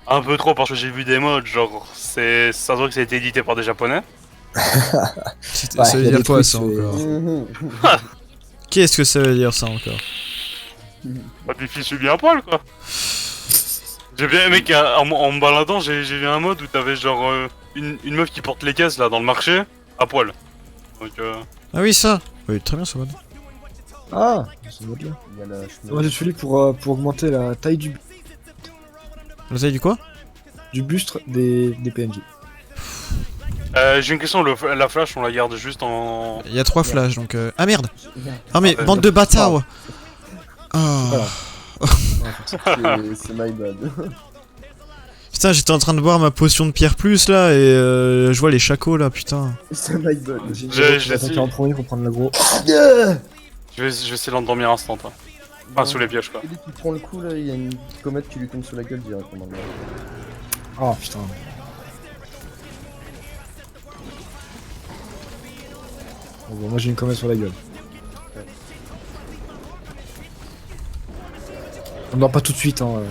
Un peu trop parce que j'ai vu des modes, genre, ça se voit que ça a été édité par des japonais. Ouais, Ça veut y a dire des quoi trucs, ça c'est- encore Mhm. Qu'est-ce que ça veut dire ça encore? Pas des filles subies à poil, quoi. J'ai bien aimé qu'en me baladant, j'ai vu un mode où t'avais genre une meuf qui porte les caisses là dans le marché, à poil. Donc Ah oui ça. Oui très bien ce mode. Ah, c'est une mode là. Il y a la Moi j'ai celui pour augmenter la taille La taille du quoi? du buste des PNJ. j'ai une question, la flash on la garde juste en... Il y a 3 flashs donc Ah merde. Merde, Ah mais bande de bâtards. Ah. Voilà. c'est my bad. Putain j'étais en train de boire ma potion de pierre plus là et je vois les chacos là putain. C'est my bad. Vas-y, je vais attaquer en premier pour prendre l'aggro. Je vais essayer de l'endormir instant. Hein. Enfin, sous les pièges quoi. Et dès qu'il prend le coup là, il y a une comète qui lui tombe sur la gueule directement. Ah putain. Bon, moi j'ai une comète sur la gueule. On dort pas tout de suite hein.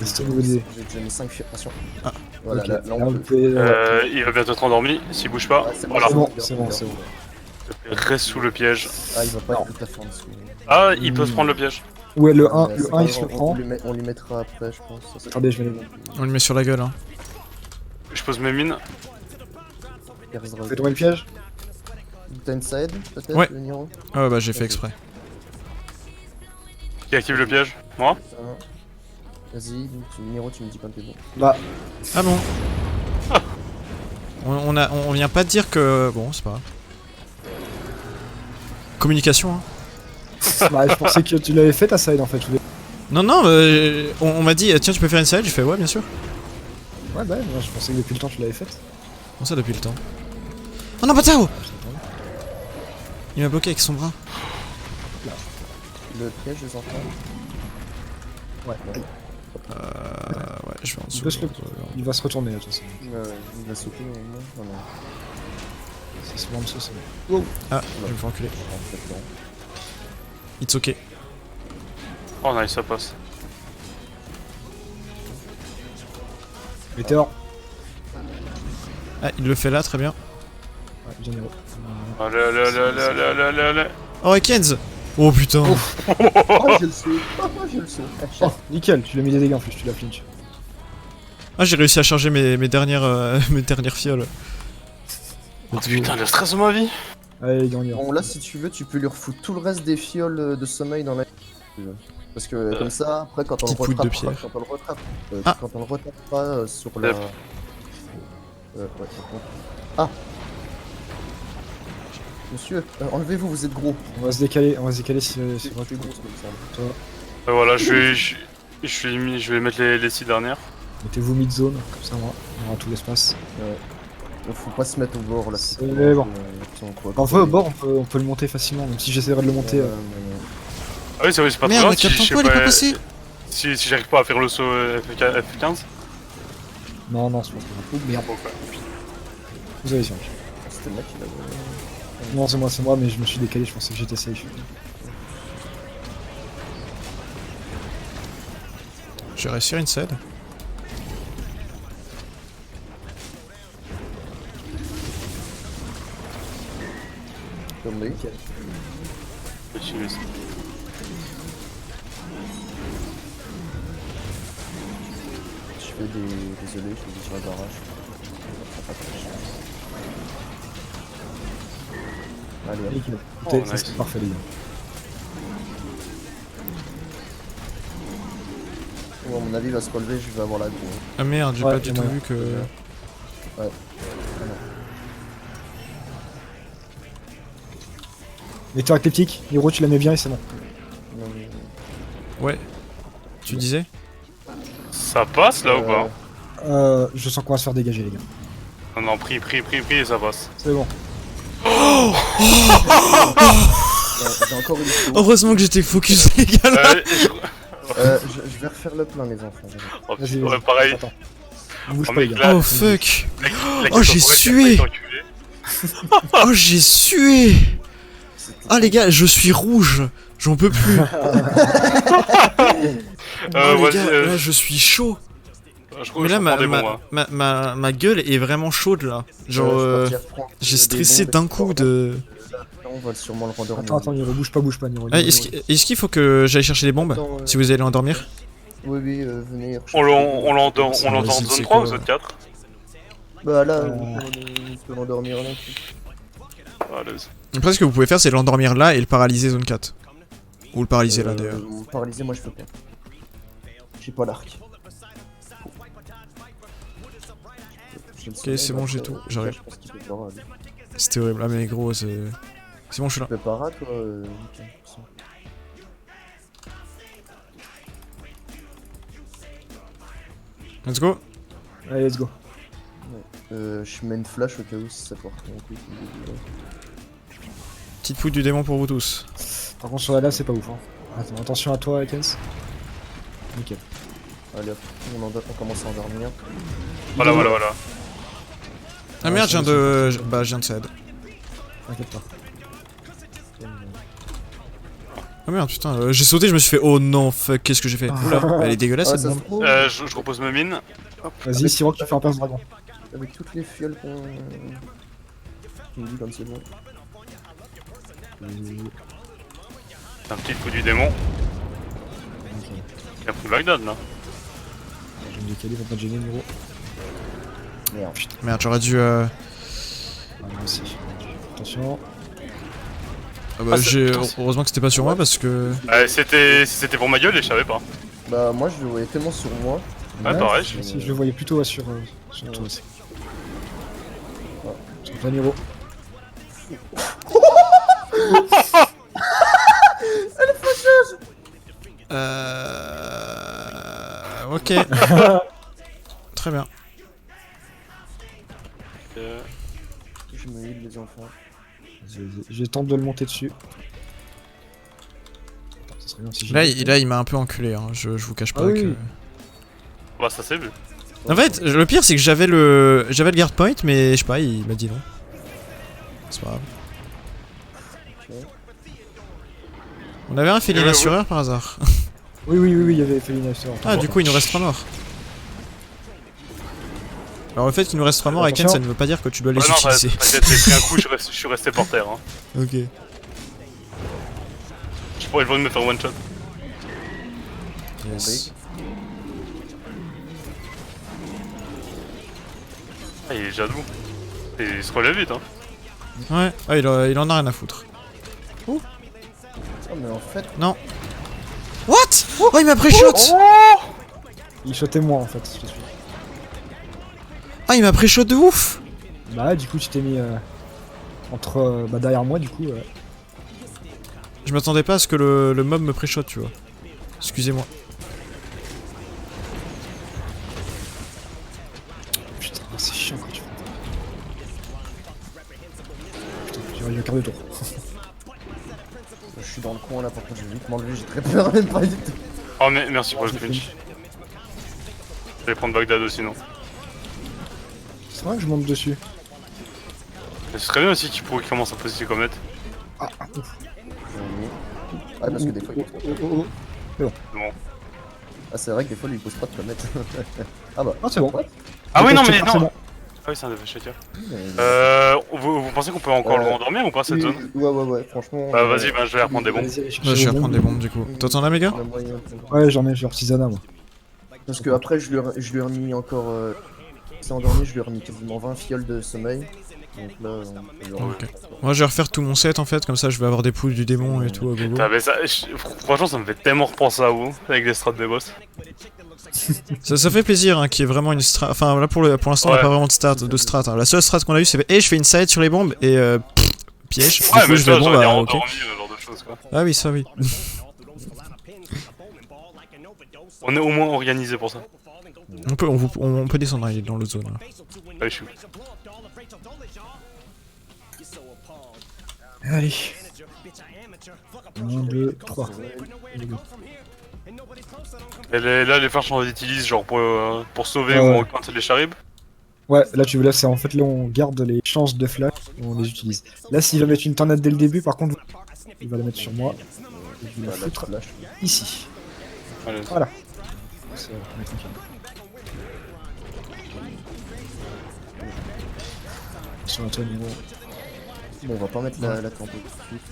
C'est une bonne idée. J'ai déjà mis 5 fiers, attention. Ah. Voilà, Ok. là Là, on vous peut. pouvez, Il va bientôt être endormi, s'il bouge pas. Ah, c'est bon, Voilà. c'est bon, c'est bon. Reste sous le piège. Ah, il va pas Non. être tout à fait en dessous. Ah, il peut se prendre le piège. Ouais, le 1, Mais le c'est 1 pas il se le grave, prend. on lui mettra après, je pense. Ça, c'est- Attendez, je vais le On le met sur la gueule hein. Je pose mes mines. Pierce Drug. Fais tomber le piège. T'as une side, peut-être, Ouais. Niro Ah ouais bah j'ai fait Ok. exprès. Qui active le piège? Moi? Vas-y, Niro, tu me dis quand t'es bon. Bah, Ah bon. On vient pas de dire que... Bon c'est pas grave. Communication hein. bah, je pensais que tu l'avais fait ta side en fait. Non non on m'a dit tiens tu peux faire une side, j'ai fait ouais bien sûr. Ouais, bah, moi je pensais que depuis le temps tu l'avais faite. Comment ça depuis le temps? Oh non Batao. Il m'a bloqué avec son bras. Le piège, les enfants. Ouais, Ouais je vais en dessous. peut se le- il va se retourner de toute façon. Il va sauter au moins. Non, non. Ça se met en dessous, c'est bon. Ah je vais me faire enculer. En fait, non. It's ok. Oh nice, ça passe. Météore. Ah il le fait là très bien. Ouais, bien Niro. Allez, allez, allez, allez, allez, allez, allez, allez. Oh et Kenz. Oh putain. Oh, je le sais. Oh, je le sais. Oh, nickel, tu lui as mis des dégâts en plus, tu l'as flinch. Ah j'ai réussi à charger mes dernières mes dernières fioles. Oh putain, le stress de ma vie. Allez, gagnant. Bon, là, si tu veux, tu peux lui refoutre tout le reste des fioles de sommeil dans la. si tu veux. Parce que comme ça, après, quand on le Petite poutre de rattrape, pierre. quand on le rattrape, Ah. quand on le rattrapera sur la. Lève. Ouais, par contre. Ah. Monsieur, enlevez-vous, vous êtes gros. On va se décaler si c'est C'est vrai. gros, ce me semble. Voilà, je vais mettre les 6 dernières. Mettez-vous mid-zone, comme ça on aura tout l'espace. Faut pas se mettre au bord là. C'est bon. En vrai, au bord, on peut le monter facilement, même si j'essaierai de le monter. Ah oui, c'est pas Merde, trop le grave cap tempo il est pas passé. si j'arrive pas à faire le saut F15. Non, non, c'est pas grave. Oh merde, vous avez sûr. C'était le mec qui l'avait. Non, c'est moi, mais je me suis décalé, je pensais que j'étais safe. Je vais réussir une side. Comme lui. Je fais des. Désolé, je fais sur la barrage. Allez, hop. Nickel. Oh, Ça nice. c'est parfait, les gars. Bon, à mon avis, il va se relever, je vais avoir la go. Ah merde j'ai Ouais, pas du y a tout moyen. vu que... Ouais. Météore écliptique, Hiro, tu la mets bien et c'est bon. Non, mais- Ouais. Tu disais? Ça passe là ou pas? Je sens qu'on va se faire dégager, les gars. Non, non, prie, et ça passe. C'est bon. J'ai encore une fois. Heureusement que j'étais focus les gars là. Je vais refaire le plein, les enfants. Oh, Vas-y, ouais, vas-y. pareil. Attends. Ne bouge Oh, pas, les mec, gars. là- Oh fuck. La Oh, j'ai sué. Oh j'ai sué. Ah les gars je suis rouge. J'en peux plus. Oh, les vas-y, gars, là, je suis chaud. je crois Mais que là, je prends des bons, ma gueule est vraiment chaude, là. Genre, j'ai stressé d'un coup de... Là, on va sûrement le rendormir. Attends, Niro, bouge pas, Niro. Ah, est-ce qu'il faut que j'aille chercher les bombes Attends, si vous allez l'endormir? Oui, venez. On l'endort C'est en vas-y, zone c'est 3 ou quoi, zone 4? Bah là, Euh. on peut l'endormir là. Allez. Après, ce que vous pouvez faire, c'est l'endormir là et le paralyser zone 4. Ou le paralyser là, d'ailleurs. Paralysé, moi je peux pas. J'ai pas l'arc. Ok, c'est bon, j'ai tout, j'arrive. Je pense qu'il peut para, lui. C'était horrible. Ah, mais gros, c'est... C'est bon, je suis là. Tu peux para, toi ok, c'est bon. Let's go. Allez, let's go. Je mets une flash au cas où si ça porte. Petite poudre du démon pour vous tous. Par contre, sur la lave, c'est pas ouf. Hein. Attends, attention à toi, Ekens. Nickel. Allez hop, on commence à endormir. Voilà. Ah merde, je viens de... Bah, je viens de s'aide. T'inquiète pas. Ah merde, putain, j'ai sauté, je me suis fait... Oh non, fuck, qu'est-ce que j'ai fait? Oula, elle est dégueulasse, Ah, cette ça se bombe. trouve, Je repose ma mine. Vas-y, Siroc, tu fais un passe dragon. avec toutes les fioles qu'on... Tu me dis comme c'est bon. Un petit coup du démon. Il a pris Bagdad là. Je vais me décaler, faut pas te gêner, Niro. Merde. Merde, j'aurais dû... Ah, moi aussi. Attention. Ah bah, Ah, j'ai... putain, Heureusement que c'était pas sur moi, parce que... C'était pour ma gueule et je savais pas. Bah moi je le voyais tellement sur moi. Ouais, pareil. Si, je le voyais plutôt ouais, sur toi aussi. Sur toi, Niro. Ok. Très bien. Je me heal les enfants. Je tente de le monter dessus. Attends, ça serait bien si Là, il m'a un peu enculé, hein. Je vous cache pas Ah que... oui. Bah ça c'est vu. En fait, le pire c'est que j'avais le guard point, mais je sais pas, il m'a dit non. C'est pas grave. Ok. On avait un Félina Ouais, assureur par hasard. Oui, il y avait Félina sur. Ah, du coup, il nous reste 3 morts. Alors, le fait qu'il nous reste 3 morts, Eken, Attention. ça ne veut pas dire que tu dois les Ouais, non, utiliser. t'inquiète, j'ai pris un coup, je suis resté par terre. Hein. Ok. Je pourrais le me faire one shot. Yes. Ah, il est déjà debout. Et il se relève vite hein. Ouais, ah, il en a rien à foutre. Oh mais en fait... Non. What? Oh, il m'a pré-shot! Il shotait moi en fait, je suis. Ah, il m'a pré-shot de ouf! Bah, du coup, tu t'es mis entre. Bah, derrière moi, du coup. Je m'attendais pas à ce que le mob me pré-shot, tu vois. Excusez-moi. Putain, c'est chiant quand tu fais ça. Putain, j'ai eu un quart de tour. Je suis dans le coin là, par contre je vais vite m'enlever, j'ai très peur, même pas du tout. Oh mais merci pour le clinch. Je vais prendre Bagdad aussi non. C'est vrai que je monte dessus. Mais ce serait bien aussi qu'il commence à poser ses comètes. Ah, ouf. Ah parce que des fois il pose pas. Bon. Ah c'est vrai que des fois lui il pose pas de comète. Ah bah. Ah, c'est bon. Ah oui non mais C'est non. bon. Ah oui c'est un défachetier. Mais- Vous pensez qu'on peut encore le rendormir ou pas cette zone? Ouais, franchement. Bah vas-y, bah je vais reprendre des bombes. Allez-y, allez chercher Bah, je vais les reprendre des bombes du coup. T'entends là, méga? on a moyen. Ouais, j'en ai, j'ai artisanat moi. Parce que après je lui ai remis encore. C'est endormi, je lui ai remis quasiment 20 fioles de sommeil. Donc là, on peut le Ok. Moi, je vais refaire tout mon set en fait, comme ça je vais avoir des poules du démon et tout à gogo. Putain, mais ça, franchement ça me fait tellement repenser à vous, avec les strats des boss. Ça fait plaisir hein, qu'il y ait vraiment une strat. Enfin là pour l'instant on a Ouais. pas vraiment de strat. Hein. La seule strat qu'on a eu c'est je fais une side sur les bombes et piège. Du Ouais coup mais je ça fais bon j'aurais bah bien ok. endormi, ce genre de choses quoi. Ah oui ça oui. On est au moins organisé pour ça. On peut descendre hein, dans l'autre zone. Là. Allez je suis. Allez. 1, 2, 3. Et là les flashs on les utilise genre pour sauver Ouais, ou ouais. en coincer les charibs. Ouais, là tu veux là c'est en fait là on garde les chances de flash et on les utilise. Là s'il va mettre une tornade dès le début par contre il va la mettre sur moi. Et je vais la Bah, là, foutre je lâche. ici. Allez. Voilà. On est tranquille. Sur toi, niveau. Bon, on va pas mettre la tempo tout de suite.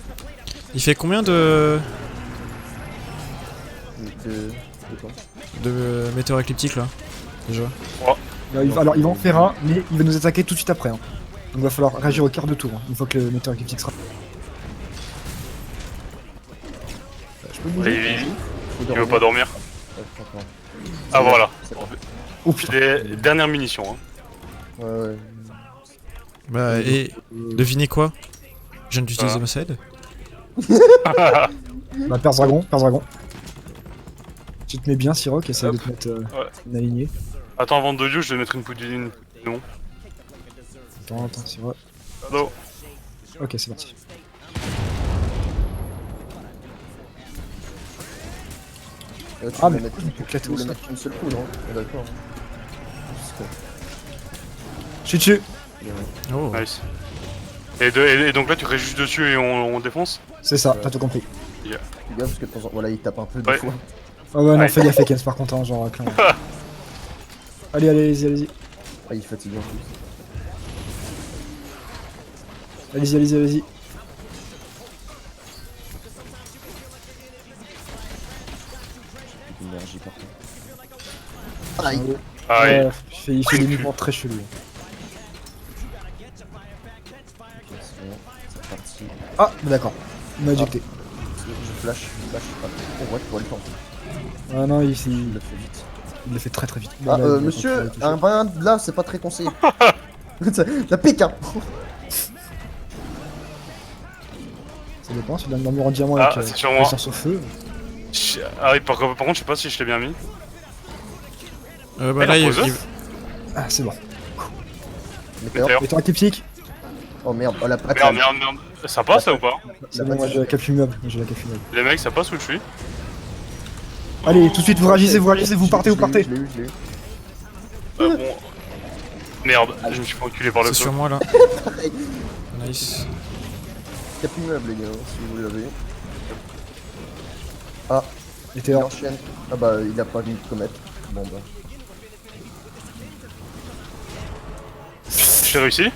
Il fait combien de De quoi? météores écliptiques là déjà? Alors, il va en faire un, mais il va nous attaquer tout de suite après. Hein. Donc, il va falloir réagir au quart de tour, hein, une fois que le météore écliptique sera. Je peux bouger? Il Faut veut dormir. pas dormir. Ouais, franchement. Ah voilà. C'est bon. Oh putain. Les dernières munitions. Hein. Ouais. Bah et devinez quoi? Je viens d'utiliser Ah. ma side. Bah, Perse Dragon, Perse Dragon. Tu te mets bien, Siroc, essaye Hop. de te mettre Ouais. une alignée. Attends, avant de you, je vais mettre une poudine. Non. Attends, Siroc. Non. Ok, c'est parti. Tu Ah, voulais mais mettre, du coup, tu voulais au sol. mettre une seule poudre, hein. Ah, d'accord. Parce que- Je suis dessus. Oh. Nice. Et donc là, tu restes juste dessus et on défonce? C'est ça, t'as tout compris. Fais gaffe parce que de temps en temps, voilà, il tape un peu des Ouais. fois. Ah ouais, non, Ouais. fais gaffe, Ekens, par contre, hein, genre, clairement. Allez, allez-y. Ah, il fatigue en plus. Allez-y. J'ai de l'énergie par contre. Aïe. Ah, Ouais, il fait des mouvements très chelous. Ok, c'est bon, c'est parti. Ah, d'accord. Il m'a éjecté. Je flash. Ah, on voit qu'il pourrait le tenter. Ah non, il Il le fait vite. le fait très vite. Ah, Là, il va monsieur, continuer à toucher. un bain là, c'est pas très conseillé. La pique, hein. Ça dépend, si tu donnes un mur en diamant Ah, avec c'est sur moi. sur feu. Ah oui, par contre, je sais pas si je l'ai bien mis. Bah Elle là en il, pose. Ah, c'est bon. Météore. Météore. Et t'auras cliptique. Oh merde, oh la patte. Merde. Ça passe ça ou pas? C'est bon, moi j'ai la cape immeuble. Les mecs, ça passe où je suis? Allez, tout de suite, vous réagissez, vous partez. Je l'ai eu. Bon. Merde, je me suis fait enculer par le c'est feu. sur moi là. Nice. Cap immeuble, les gars, si vous l'avez. Et Il t'es hors. enchaîne. Ah bah, il a pas vu de comète. Bon bah. J'ai réussi?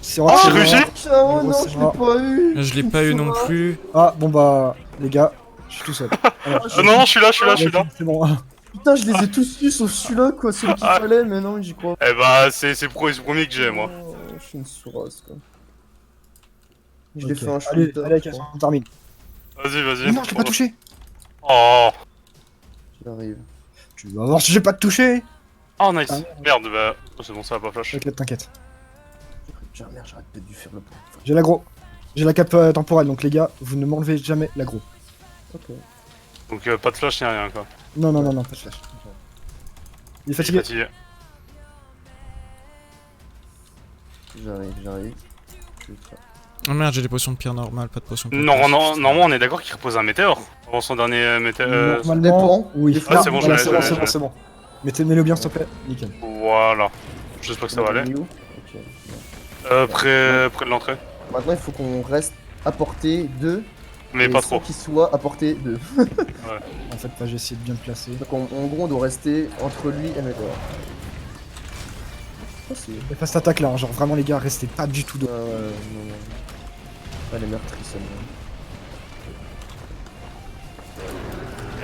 C'est Ah, j'ai c'est réussi. Oh non, je l'ai pas eu. Je l'ai pas eu non plus. Ah, bon bah, les gars, je suis tout seul. Alors, Non, je suis là. C'est bon. Putain, je les ai tous eus sauf celui-là, quoi. Celui qu'il fallait, mais non, j'y crois. Eh bah, c'est le premier que j'ai, moi. Oh, je suis une sourasse, quoi. Je l'ai Ok. fait un Allez, shooter. allez, je crois. on termine. Vas-y. Mais non, je l'ai pas touché. Oh. J'arrive. Tu vas voir si j'ai pas te touché. Oh, nice. Ah. Merde, bah, oh, c'est bon, ça va pas flash. T'inquiète. Merde, j'aurais peut-être dû faire le point. J'ai l'aggro. J'ai la cape temporelle, donc les gars, vous ne m'enlevez jamais l'aggro. Ok. Donc, pas de flash ni rien, quoi. Non, pas de flash. Il est Il est fatigué. fatigué. J'arrive. Oh merde, j'ai des potions de pierre normales, pas de potions de pierre. Normalement, on est d'accord qu'il repose un météore avant son dernier météore. dépend. Normalement, oui. Ah, c'est bon, voilà, je l'ai. c'est bon. Mettez-le bien, s'il te plaît. Nickel. Voilà. J'espère que ça va aller. Ok. Près de l'entrée. Maintenant, il faut qu'on reste à portée de. Mais et pas sans trop. qu'il soit à portée de. En fait, là, j'ai essayé de bien le placer. Donc, en gros, on doit rester entre lui et Météor. Oh, c'est. Et pas cette attaque là, hein, genre vraiment les gars, restez pas du tout de. Non. Ah, les meurtres, ils sont.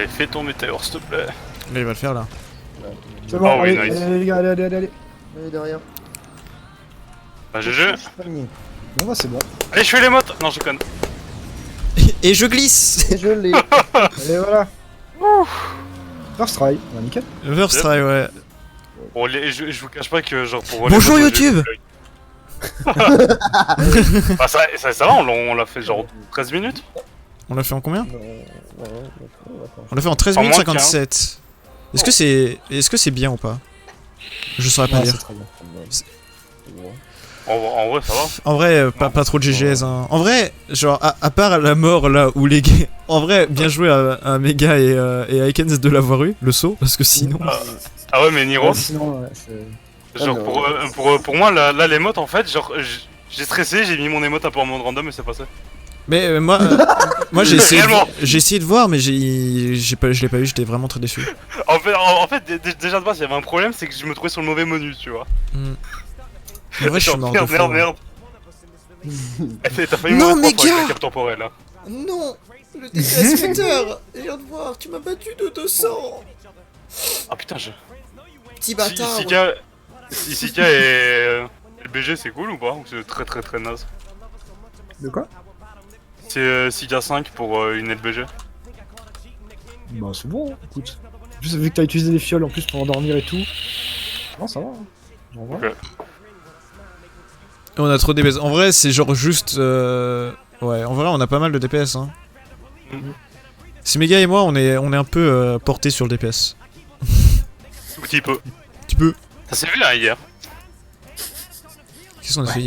Et fais ton météore, s'il te plaît. Là il va le faire là. C'est bon, Oh oui, allez, nice. allez, les gars, allez. Allez, derrière. Bah, GG. Bon, bah, c'est bon. Allez, je fais les mottes. Non, je conne. Et je glisse. Et je l'ai. Et voilà. First try, bah, nickel. First try, ouais. Bon, je vous cache pas que, genre, pour. Bonjour, les mottes, YouTube. Bah, ça va, on l'a fait genre 13 minutes. On l'a fait en combien? Non, On l'a fait en 13 En minutes moins de 57. Est-ce que c'est bien ou pas? Je saurais pas Ouais, dire. c'est très bien. En vrai, ça va. En vrai, pas trop de GGS. Hein. En vrai, genre, à part la mort là où les gars. En vrai, bien joué à Mega et à Ekens de l'avoir eu, le saut, parce que sinon. Ah ouais, mais Niro, Ouais, sinon, ouais, c'est. genre, pour moi, là, les mottes, en fait, genre, j'ai stressé, j'ai mis mon émote un peu en mode random et c'est passé. Mais moi j'ai essayé, Réellement. j'ai essayé de voir, mais je l'ai pas eu, j'étais vraiment très déçu. Déjà de base, il y avait un problème, c'est que je me trouvais sur le mauvais menu, tu vois. En vrai, je suis mort de Merde, faim. merde. T'as failli Non, mourir mais trois fois avec gars la cape temporelle, là. Non, le DPS Fighter, je viens de voir, tu m'as battu de 200. Ah putain, je... Petit Isika et LBG, c'est cool ou pas? Ou c'est très très très naze? De quoi? C'est Sika 5 pour une LBG. Bah c'est bon, hein, écoute. En plus, vu que t'as utilisé des fioles en plus pour endormir et tout. Non, ça va. Hein. J'en vois. Ok. On a trop de DPS. En vrai, c'est genre juste. Ouais, en vrai, on a pas mal de DPS. Hein. Mhm. Simega et moi, on est un peu portés sur le DPS. Tout petit peu. Tu peux. Ça s'est vu là hier. Qu'est-ce qu'on a fait